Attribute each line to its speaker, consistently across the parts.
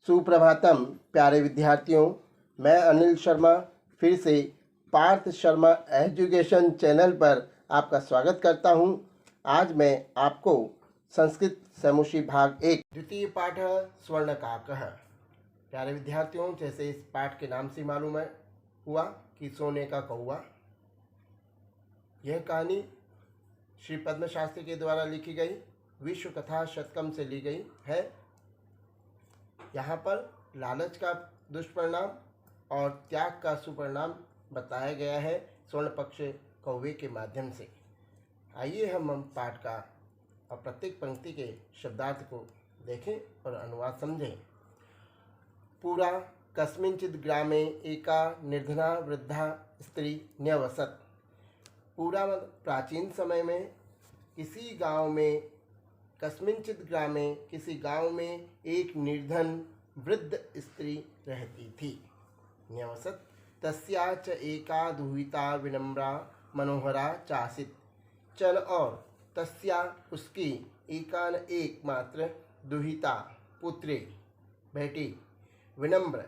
Speaker 1: सुप्रभातम प्यारे विद्यार्थियों, मैं अनिल शर्मा फिर से पार्थ शर्मा एजुकेशन चैनल पर आपका स्वागत करता हूं। आज मैं आपको संस्कृत समूची भाग 1 द्वितीय पाठ स्वर्णकाकः। प्यारे विद्यार्थियों, जैसे इस पाठ के नाम से मालूम है हुआ कि सोने का कौवा, यह कहानी श्री पद्म शास्त्री के द्वारा लिखी गई विश्व कथा शतकम से ली गई है। यहाँ पर लालच का दुष्परिणाम और त्याग का सुपरिणाम बताया गया है स्वर्ण पक्ष कौवे के माध्यम से। आइए हम पाठ का और प्रत्येक पंक्ति के शब्दार्थ को देखें और अनुवाद समझें। पूरा कस्मिंचित् ग्रामे एका निर्धना वृद्धा स्त्री न्यवसत। पूरा प्राचीन समय में किसी गांव में, कस्मिंचित् ग्रामे किसी गांव में एक निर्धन वृद्ध स्त्री रहती थी। न्यवसत तस्या च एका दुहिता विनम्रा मनोहरा चासित। चल और तस्या उसकी एकान एकमात्र दुहिता पुत्री बेटी विनम्र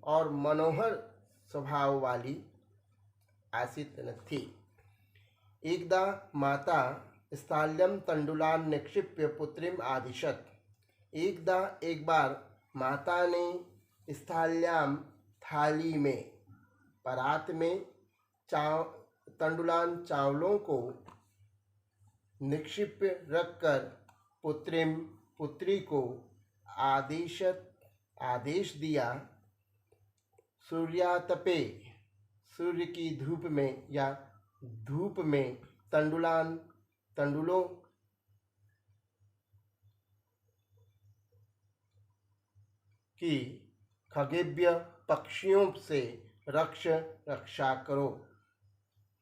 Speaker 1: और मनोहर स्वभाव वाली आसित थी। एकदा माता स्थाल्यम तंडुलान निक्षिप्य पुत्रीम आदिशत। एक बार माता ने स्थाल्याम थाली में, परात में तंडुलान चावलों को निक्षिप्य रखकर पुत्रीम पुत्री को आदेश दिया। सूर्यातपे सूर्य की धूप में या धूप में तंडुलों की खगेभ्य पक्षियों से रक्षा करो।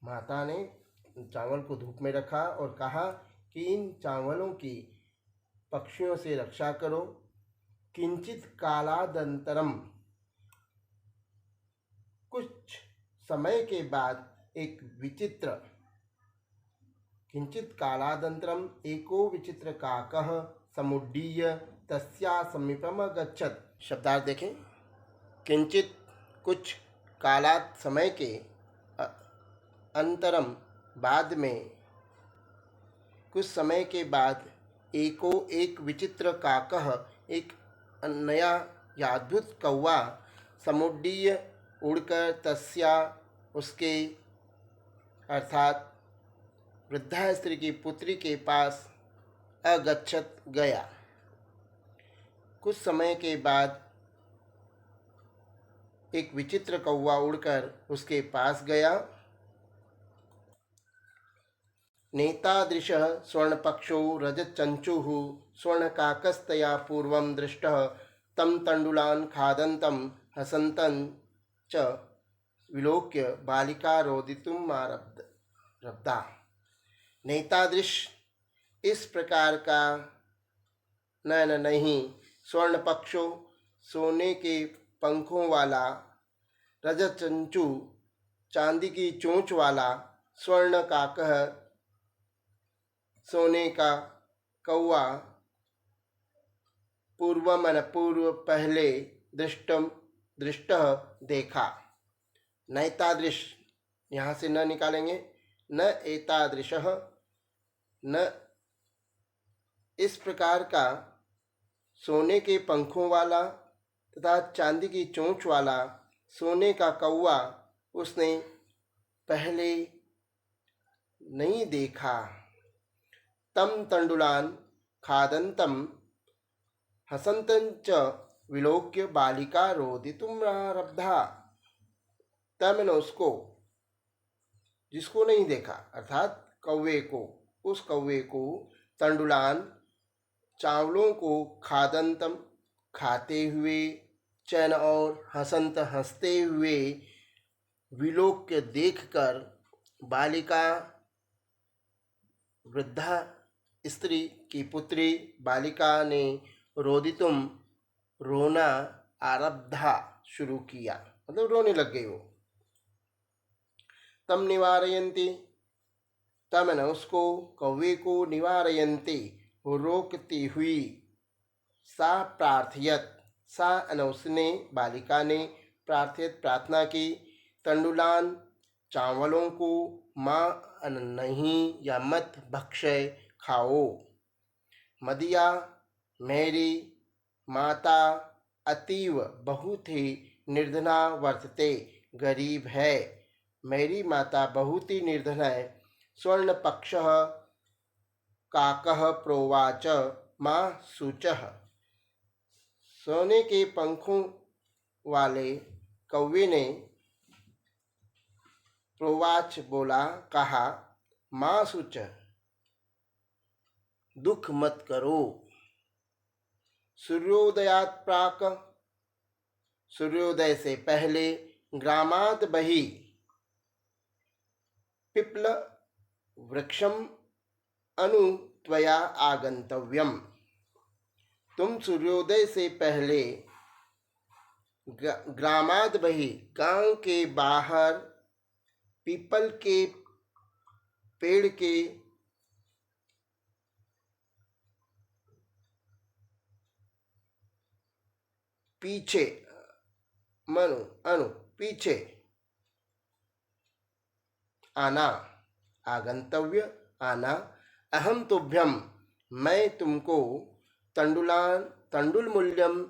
Speaker 1: माता ने चावल को धूप में रखा और कहा कि इन चावलों की पक्षियों से रक्षा करो। किंचित कालादंतरम, कुछ समय के बाद किंचित कालादंतरम एको विचित्र काकः समुड्डीय तस्या समीपम अगच्छत्। शब्दार्थ देखें। किंचित कुछ, कालात समय के, अंतरम बाद में, कुछ समय के बाद, एको एक विचित्र काकः एक नया या अद्भुत कौवा, समुड्डीय उड़कर, तस्या उसके अर्थात वृद्धा स्त्री की पुत्री के पास, अगच्छत गया। कुछ समय के बाद एक विचित्र कौवा उड़कर उसके पास गया। नेतादृशः स्वर्णपक्षो रजतचंचुः स्वर्णकाकस्तया पूर्वं दृष्टः तं तण्डुलान् खादन्तं हसन्तं च विलोक्य बालिका रोदितुम् आरब्धा। नेतादृश इस प्रकार का नयन नहीं, स्वर्ण पक्षो सोने के पंखों वाला, रजतचंचु चांदी की चोंच वाला, स्वर्ण काकः सोने का कौवा, पूर्व पहले, दृष्टः देखा। नैतादृश यहाँ से न निकालेंगे, न एतादृशः, न इस प्रकार का सोने के पंखों वाला तथा चांदी की चोंच वाला सोने का कौवा उसने पहले नहीं देखा। तम तंडुलान खादंतम हसंतं च विलोक्य बालिका रोदितुम् आरब्धा। तब मैंने उसको, जिसको नहीं देखा अर्थात कौवे को, उस कौवे को, तंडुलान चावलों को, खादंतम खाते हुए, चैन और हसंत हंसते हुए, विलोक्य देखकर, बालिका वृद्धा स्त्री की पुत्री बालिका ने रोदितुम रोना आरब्धा शुरू किया, मतलब रोने लग गई वो। तम निवारयन्ति, तम न उसको, कौवे को, निवारयन्ति रोकती हुई, सा प्रार्थयत सा उसने बालिका ने प्रार्थना की, तंडुलान चावलों को माँ नहीं या मत भक्षय खाओ। मदिया मेरी माता अतीव बहुत ही निर्धना वर्तते, गरीब है। मेरी माता बहुत ही निर्धन है। स्वर्ण पक्ष काकः प्रोवाच माँ शुचः। सोने के पंखों वाले कौवे ने प्रोवाच बोला, कहा, माँ शुच, दुख मत करो। सूर्योदयात प्राक, सूर्योदय से पहले, ग्रामात बहि, पिप्ल वृक्षम अनु त्वया आगंतव्यम। तुम सूर्योदय से पहले ग्रामाद बही, गांव के बाहर पीपल के पेड़ के पीछे, मनु अनु पीछे आना, आगंतव्य आना। अहम तुभ्यम, मैं तुमको तंडुल मूल्यम,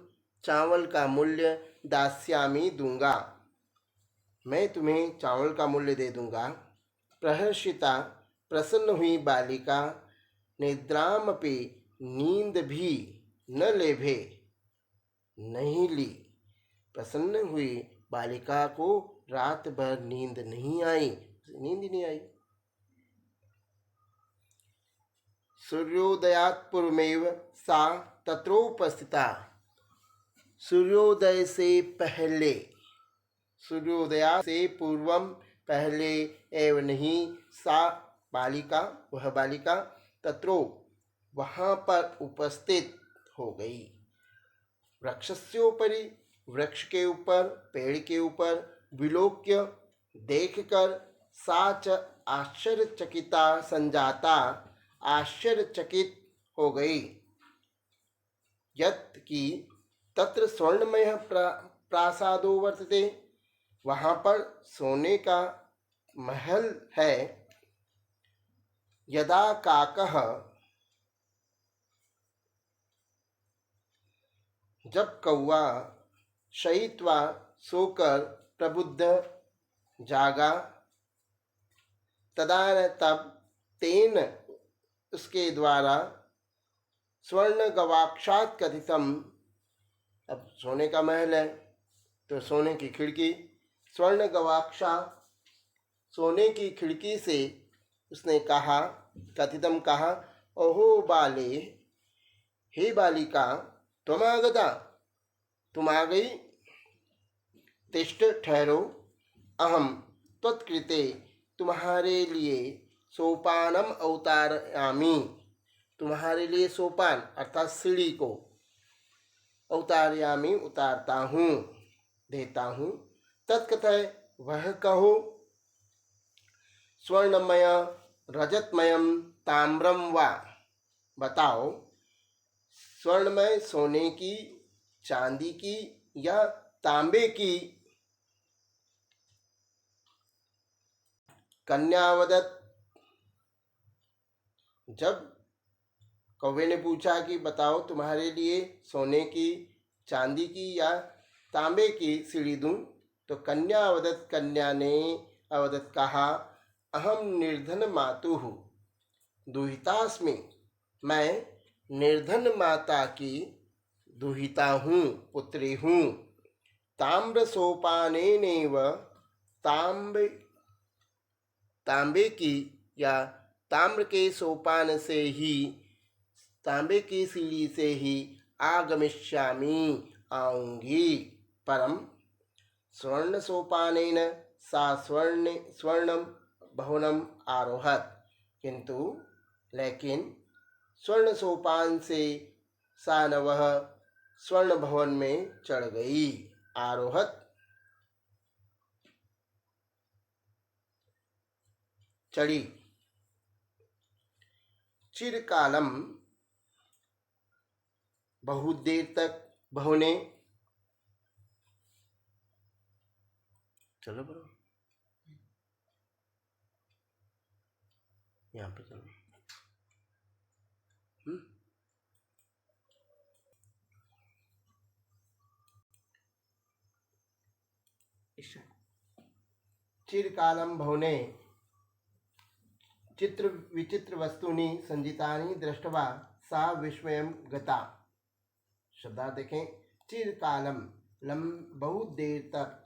Speaker 1: चावल का मूल्य, दास्यामी दूंगा, मैं तुम्हें चावल का मूल्य दे दूंगा। प्रहर्षिता, प्रसन्न हुई बालिका, निद्रामपि, नींद भी न लेभे, नहीं ली। प्रसन्न हुई बालिका को रात भर नींद नहीं आई, नींद ही नहीं आई। सूर्योदयात पूर्वमेव सा तत्रोपस्थिता, सूर्योदय से पहले, सूर्योदया से पूर्वम पहले एवं नहीं, सा बालिका, वह बालिका, तत्रो वहाँ पर उपस्थित हो गई। वृक्षस्योपरि, वृक्ष के ऊपर, पेड़ के ऊपर, विलोक्य देखकर, साच आश्चर्यचकिता संजाता, आश्चर्यचकित हो गई। यत् की तत्र स्वर्णमय प्रासादो वर्तते, वहाँ पर सोने का महल है। यदा काकः, जब कौवा, शयित्वा सोकर, प्रबुद्ध जागा, तदा तब, तेन उसके द्वारा, स्वर्ण गवाक्षात कथितम, अब सोने का महल है तो सोने की खिड़की, स्वर्ण गवाक्षा, सोने की खिड़की से उसने कहा, कथितम कहा, ओहो बाले, हे बालिका, तुम आगता, तुम आ गई। तिष्ठ, ठहरो, अहम त्वत्कृते, तुम्हारे लिए सोपानम अवतारयामि, तुम्हारे लिए सोपान अर्थात सीढ़ी को, अवतारयामि उतारता हूँ, देता हूँ। तत्कथय, वह कहो। स्वर्णमय रजतमयम ताम्रम वा, बताओ, स्वर्णमय सोने की, चांदी की या तांबे की। कन्यावदत, जब कौवे ने पूछा कि बताओ तुम्हारे लिए सोने की, चांदी की या तांबे की सीढ़ी दूं, तो कन्या अवदत, कन्या ने अवदत कहा, अहम निर्धन मातुः दुहितास्मि, मैं निर्धन माता की दुहिता हूँ, पुत्री हूँ। ताम्र सोपानेनैव, तांबे, तांबे की या ताम्र के सोपान से ही, तांबे की सीढ़ी से ही, आगमिष्यामि, आऊंगी। परम स्वर्ण सोपानेन सा स्वर्णम भवनम आरोहत, किंतु लेकिन स्वर्ण सोपान से सा नवह स्वर्ण भवन में चढ़ गई। आरोहत, चढ़ी। चिरकालम, बहुत देर तक, भवने चलो बरो, यहाँ पे चलो। चिरकालं भवने चित्र विचित्र वस्तूनि संजितानि दृष्ट्वा सा विस्मयं गता। शब्दार्थ देखें। चिरकालम बहुत देर तक,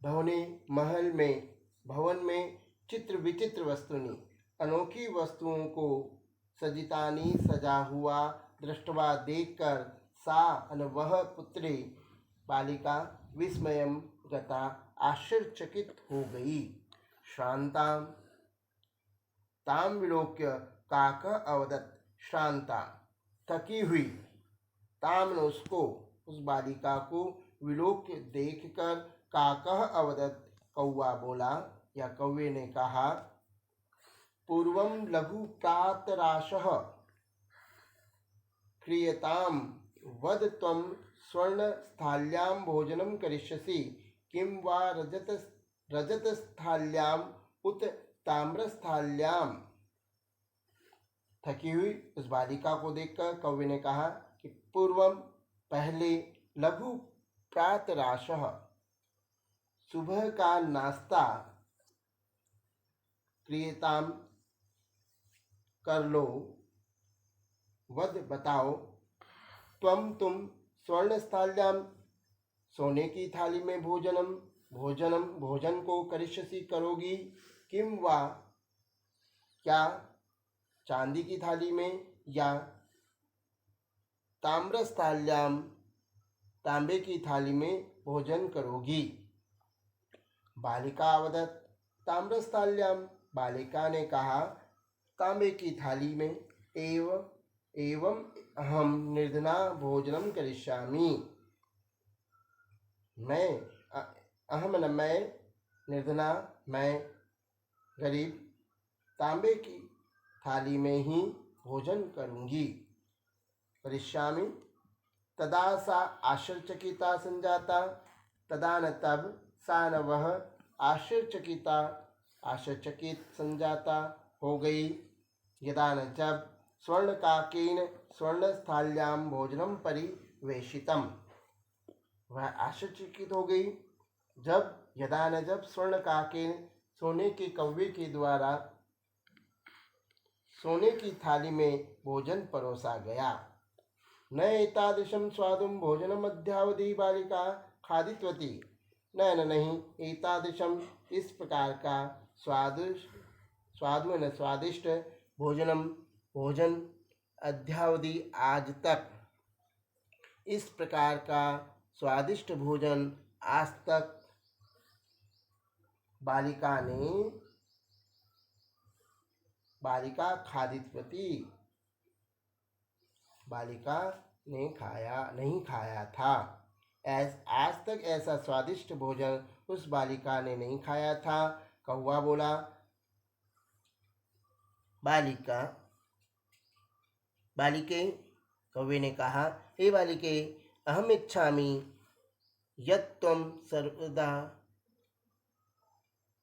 Speaker 1: भवने महल में, भवन में, चित्र विचित्र वस्तुनि अनोखी वस्तुओं को, सजितानी सजा हुआ, दृष्टवा देखकर, सा वह पुत्री बालिका विस्मयम गता आश्चर्यचकित हो गई। शांताम ताम विलोक्य काक अवदत, शांता थकी हुई, ताम उसको, उस बालिका को, विलोक्य देखकर, काकह अवदत कौवा बोला या कौवे ने कहा, पूर्वं लघु प्रातराशः क्रियताम वद त्वं स्वर्णस्थाल्यां भोजनं करिष्यसि किं वा रजतस्थाल्यां उत ताम्रस्थाल्यां। थकी हुई उस बालिका को देखकर कौवे ने कहा कि पूर्वम पहले, लघु प्रातराशः सुबह का नाश्ता, क्रियताम कर लो, वद बताओ, तुम स्वर्णस्थाल्यां सोने की थाली में भोजन को करिष्यसि करोगी, किम वा क्या चांदी की थाली में, या ताम्रस्थाल्यां तांबे की थाली में भोजन करोगी। बालिका अवदत ताम्रस्थाल्यां, बालिका ने कहा तांबे की थाली में, एवं अहम निर्धना भोजनम करिष्यामि, मैं निर्धना, मैं गरीब, तांबे की थाली में ही भोजन करूंगी। करिष्यामि तदा सा आश्चर्यचकिता संजाता, तदा न तब, सा न वह, आश्चर्यचकित संजाता हो गई, यदा न जब, स्वर्णकाकेन स्वर्णस्थाल्यां भोजनम परिवेशितम, वह आश्चर्यचकित हो गई यदा न जब स्वर्णकाकेन सोने के कौवे के द्वारा सोने की थाली में भोजन परोसा गया। न एतादृशं स्वादुं भोजनम अद्यावधि बालिका खादितवती, नहीं एतादृशम, इस प्रकार का स्वादिष्ट भोजन अद्यावधि, आज तक, इस प्रकार का स्वादिष्ट भोजन आज तक बालिका खादितवती, बालिका ने नहीं खाया था। आज तक ऐसा स्वादिष्ट भोजन उस बालिका ने नहीं खाया था। कौवा बोला, बालिके, कौवे ने कहा, हे बालिके, अहम इच्छामि यत् त्वं सर्वदा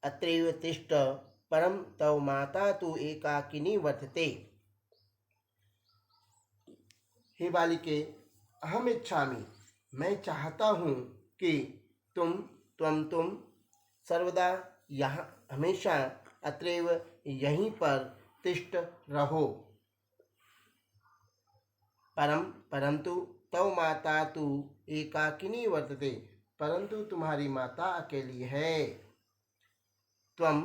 Speaker 1: अत्रैव तिष्ठ, परम तव माता तु एकाकिनी वर्तते। हे बालिके, अहम इच्छामि, मैं चाहता हूँ कि तुम सर्वदा यहाँ हमेशा, अत्रैव यहीं पर, तिष्ठ रहो, परंतु तव माता तु एकाकिनी वर्तते, परंतु तुम्हारी माता अकेली है। त्वं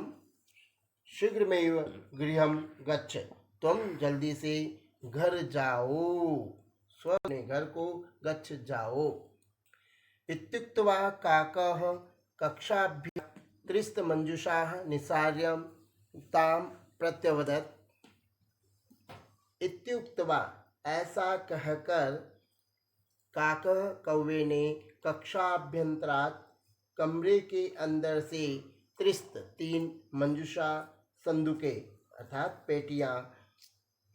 Speaker 1: शीघ्रमेव गृहं गच्छ, तुम जल्दी से घर जाओ, स्वप्ने घर को गच्छ जाओ। इत्युक्त्वा काकः कक्षाभ्यां त्रिस्तमंजुषाः निसार्य तां प्रत्यवदत्। इत्युक्त्वा, ऐसा कहकर, काकः कौवे ने कक्षाभ्यंतरात् कमरे के अंदर से त्रिस्त 3 मंजुषा संदूके अर्थात पेटियां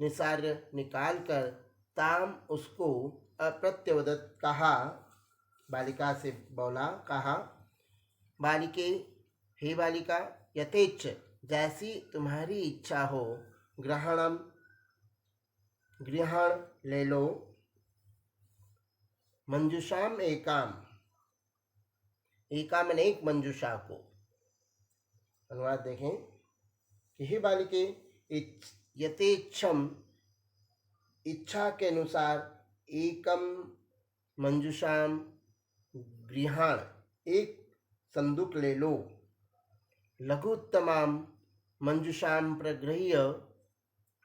Speaker 1: निसार्य निकालकर ताम उसको अप्रत्यवदत कहा, बालिका से बोला, कहा, बालिके हे बालिका, यथेच्छ, जैसी तुम्हारी इच्छा हो, ग्रहण ले लो। मंजुषाम एकाम, एकाम ने एक मंजुषा को। अनुवाद देखें कि हे बालिके, यथेच्छम, इच्छा के अनुसार, एकम मंजुषाम गृहाण, एक संदूक ले लो। लघुत्तमाम मंजुषाम प्रगृह्य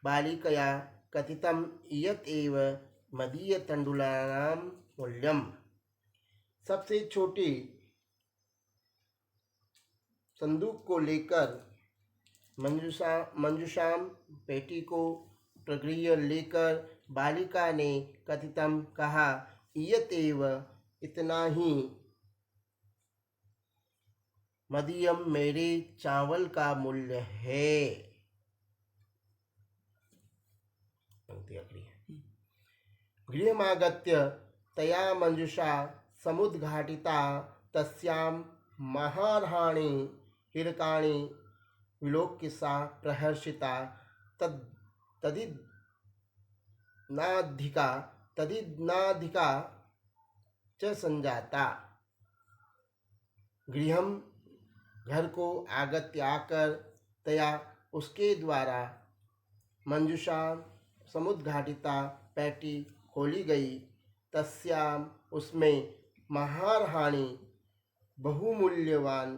Speaker 1: बालिकया कथितम यत एव मदीय तंडुलानां मूल्यम। सबसे छोटी संदूक को लेकर मंजुषाम पेटी को प्रगृह्य लेकर बालिका ने कथितम कहा, इयत एव, इतना ही, मदीयम, मेरे चावल का मूल्य है। गृहमागत्य तया मंजुषा समुद्घाटिता तस्यां महार्हाणि हीरकाणि विलोक्य सा प्रहर्षिता तदिन्नाधिका च संजाता। गृहम, घर को, आगत्य, आकर, तया, उसके द्वारा, मंजुषा, समुद्घाटिता, पैटी खोली गई, तस्याम, उसमें, महार्हाणि, बहुमूल्यवान,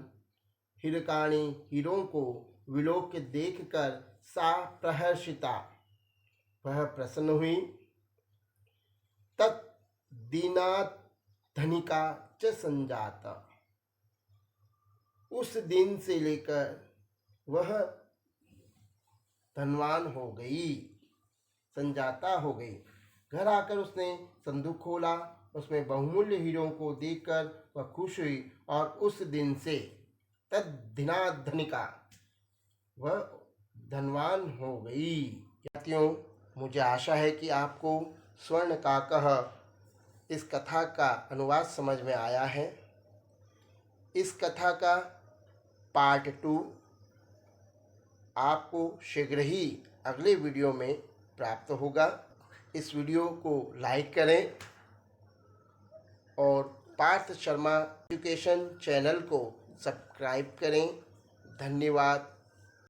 Speaker 1: हीरकाणि, हीरों को, विलोक्य देखकर, सा प्रहर्षिता, वह प्रसन्न हुई, तत् दीनात् धनिका च संजाता, उस दिन से लेकर वह धनवान हो गई, संजाता हो गई। घर आकर उसने संदूक खोला, उसमें बहुमूल्य हीरों को देखकर वह खुश हुई और उस दिन से तद्दिनात् धनिका, वह धनवान हो गई। साथियों, मुझे आशा है कि आपको स्वर्णकाकः इस कथा का अनुवाद समझ में आया है। इस कथा का पार्ट 2 आपको शीघ्र ही अगले वीडियो में प्राप्त होगा। इस वीडियो को लाइक करें और पार्थ शर्मा एजुकेशन चैनल को सब्सक्राइब करें। धन्यवाद।